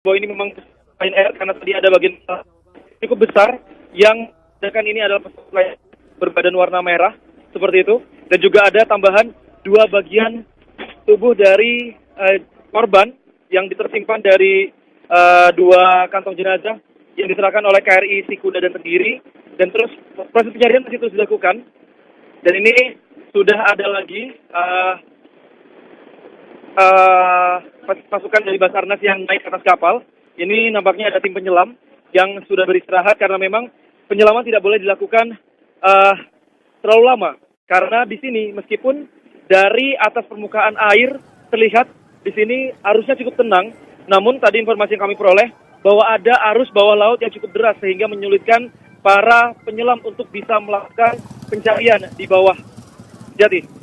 bahwa ini memang Lion Air karena tadi ada bagian cukup besar yang sedangkan ini adalah pesawat berbadan warna merah seperti itu, dan juga ada tambahan 2 bagian tubuh dari korban yang tersimpan dari 2 kantong jenazah yang diserahkan oleh KRI Sikuda dan Tenggiri, dan terus proses pencarian masih terus dilakukan. Dan ini sudah ada lagi pasukan dari Basarnas yang naik ke atas kapal. Ini nampaknya ada tim penyelam yang sudah beristirahat karena memang penyelaman tidak boleh dilakukan terlalu lama. Karena di sini meskipun dari atas permukaan air terlihat di sini arusnya cukup tenang, namun tadi informasi yang kami peroleh bahwa ada arus bawah laut yang cukup deras sehingga menyulitkan para penyelam untuk bisa melakukan pencarian di bawah. Jati.